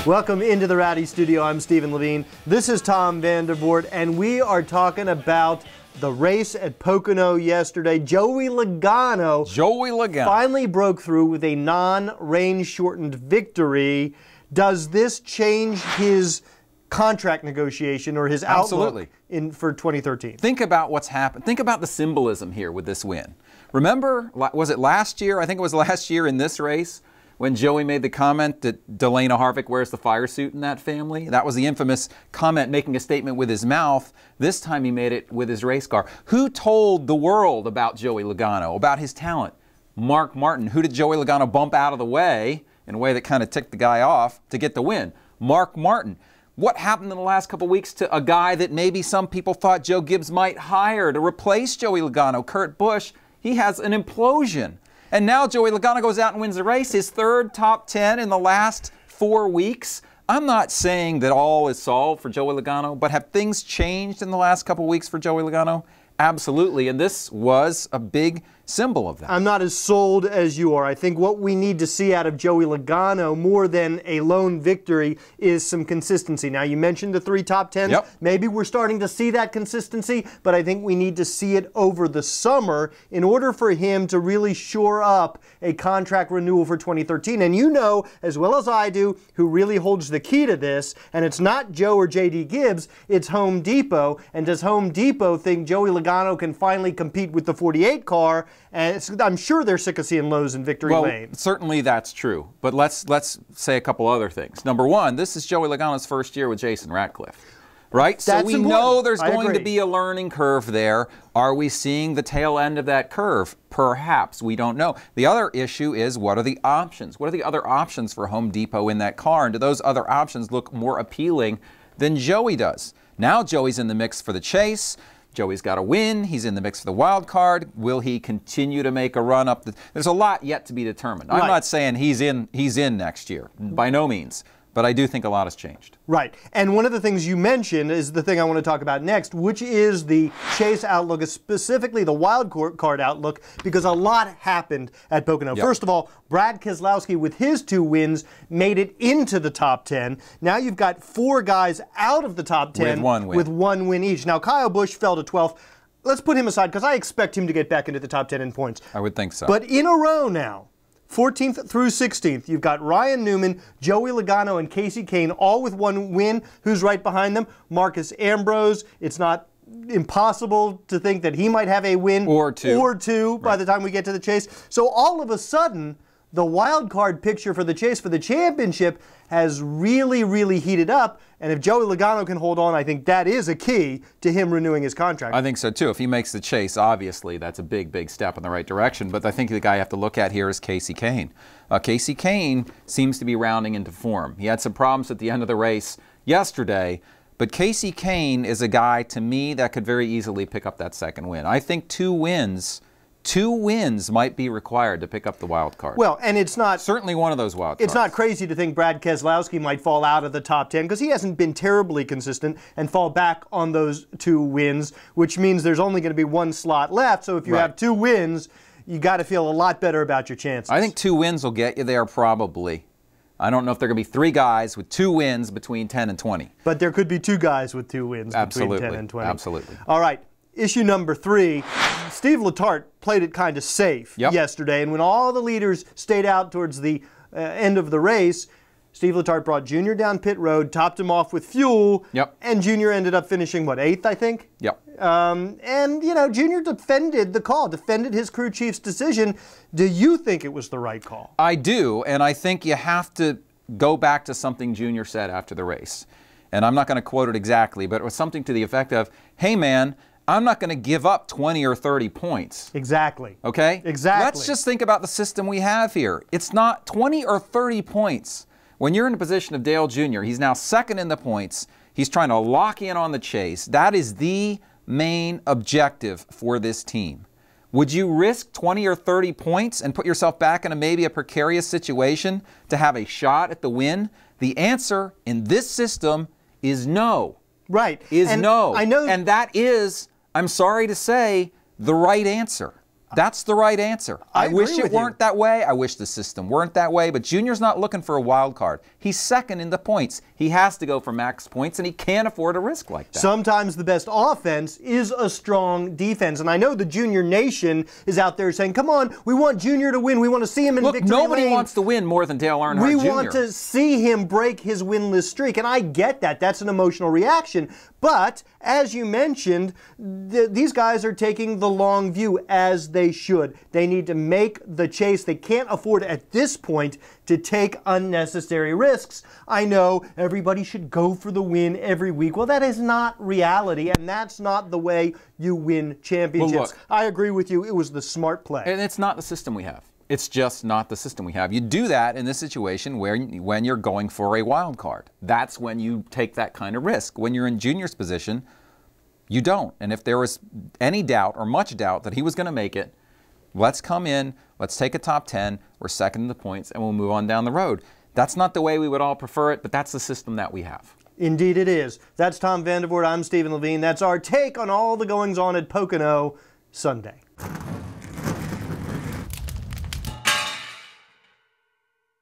Welcome into the Rowdy Studio. I'm Stephen Levine. This is Tom Vandervoort, and we are talking about the race at Pocono yesterday. Joey Logano finally broke through with a non-range shortened victory. Does this change his contract negotiation or his outlook for 2013? Think about what's happened. Think about the symbolism here with this win. Remember, was it last year? I think it was last year in this race when Joey made the comment that Delana Harvick wears the fire suit in that family. That was the infamous comment, making a statement with his mouth. This time he made it with his race car. Who told the world about Joey Logano, about his talent? Mark Martin. Who did Joey Logano bump out of the way in a way that kind of ticked the guy off to get the win? Mark Martin. What happened in the last couple of weeks to a guy that maybe some people thought Joe Gibbs might hire to replace Joey Logano, Kurt Busch? He has an implosion. And now Joey Logano goes out and wins the race, his third top 10 in the last 4 weeks. I'm not saying that all is solved for Joey Logano, but have things changed in the last couple of weeks for Joey Logano? Absolutely, and this was a big symbol of that. I'm not as sold as you are. I think what we need to see out of Joey Logano more than a lone victory is some consistency. Now, you mentioned the 3 top 10s. Yep. Maybe we're starting to see that consistency, but I think we need to see it over the summer in order for him to really shore up a contract renewal for 2013. And you know, as well as I do, who really holds the key to this, and it's not Joe or J.D. Gibbs, it's Home Depot. And does Home Depot think Joey Logano can finally compete with the 48 car? And I'm sure they're sick of seeing lows in victory lane. Well, certainly that's true. But let's say a couple other things. Number one, this is Joey Logano's first year with Jason Ratcliffe, right? So we know there's going to be a learning curve there. Are we seeing the tail end of that curve? Perhaps. We don't know. The other issue is, what are the options? What are the other options for Home Depot in that car? And do those other options look more appealing than Joey does? Now Joey's in the mix for the chase. Joey's got to win. He's in the mix for the wild card. Will he continue to make a run up? There's a lot yet to be determined. I'm not saying he's in next year, by no means. But I do think a lot has changed. Right. And one of the things you mentioned is the thing I want to talk about next, which is the chase outlook, specifically the wild card outlook, because a lot happened at Pocono. Yep. First of all, Brad Keselowski, with his 2 wins, made it into the top 10. Now you've got 4 guys out of the top 10 with 1 win each. Now Kyle Busch fell to 12th. Let's put him aside because I expect him to get back into the top 10 in points. I would think so. But in a row now, 14th through 16th, you've got Ryan Newman, Joey Logano, and Kasey Kahne, all with 1 win. Who's right behind them? Marcus Ambrose. It's not impossible to think that he might have a win or two by the time we get to the chase. So all of a sudden, the wild card picture for the chase for the championship has really, really heated up. And if Joey Logano can hold on, I think that is a key to him renewing his contract. I think so, too. If he makes the chase, obviously, that's a big, big step in the right direction. But I think the guy you have to look at here is Kasey Kahne. Kasey Kahne seems to be rounding into form. He had some problems at the end of the race yesterday. But Kasey Kahne is a guy, to me, that could very easily pick up that second win. I think 2 wins might be required to pick up the wild card. Well, and it's not... Certainly one of those wild cards. It's not crazy to think Brad Keselowski might fall out of the top 10 because he hasn't been terribly consistent and fall back on those 2 wins, which means there's only going to be 1 slot left. So if you have 2 wins, you got to feel a lot better about your chances. I think 2 wins will get you there probably. I don't know if there are going to be 3 guys with 2 wins between 10 and 20. But there could be 2 guys with 2 wins between 10 and 20. Absolutely. All right. Issue number 3, Steve Letarte played it kind of safe yesterday, and when all the leaders stayed out towards the end of the race, Steve Letarte brought Junior down pit road, topped him off with fuel, and Junior ended up finishing, what, 8th, I think? Yep. And, you know, Junior defended the call, defended his crew chief's decision. Do you think it was the right call? I do, and I think you have to go back to something Junior said after the race. And I'm not going to quote it exactly, but it was something to the effect of, hey, man, I'm not going to give up 20 or 30 points. Exactly. Okay? Exactly. Let's just think about the system we have here. It's not 20 or 30 points. When you're in the position of Dale Jr., he's now 2nd in the points. He's trying to lock in on the chase. That is the main objective for this team. Would you risk 20 or 30 points and put yourself back in maybe a precarious situation to have a shot at the win? The answer in this system is no. Right. No. I know. And that is, I'm sorry to say, the right answer. That's the right answer. I wish agree it with you. weren't that way. I wish the system weren't that way. But Junior's not looking for a wild card. He's second in the points. He has to go for max points, and he can't afford a risk like that. Sometimes the best offense is a strong defense. And I know the Junior Nation is out there saying, come on, we want Junior to win. We want to see him in Look, victory nobody lane. wants to win more than Dale Earnhardt Jr. We want to see him break his winless streak, and I get that. That's an emotional reaction. But, as you mentioned, these guys are taking the long view, as they should. They need to make the chase. They can't afford, at this point, to take unnecessary risks. I know everybody should go for the win every week. Well, that is not reality, and that's not the way you win championships. Well, look, I agree with you. It was the smart play. And it's not the system we have. It's just not the system we have. You do that in this situation when you're going for a wild card. That's when you take that kind of risk. When you're in Junior's position, you don't. And if there was any doubt or much doubt that he was going to make it, let's come in, let's take a top 10, we're second in the points, and we'll move on down the road. That's not the way we would all prefer it, but that's the system that we have. Indeed it is. That's Tom Vandervoort. I'm Stephen Levine. That's our take on all the goings-on at Pocono Sunday.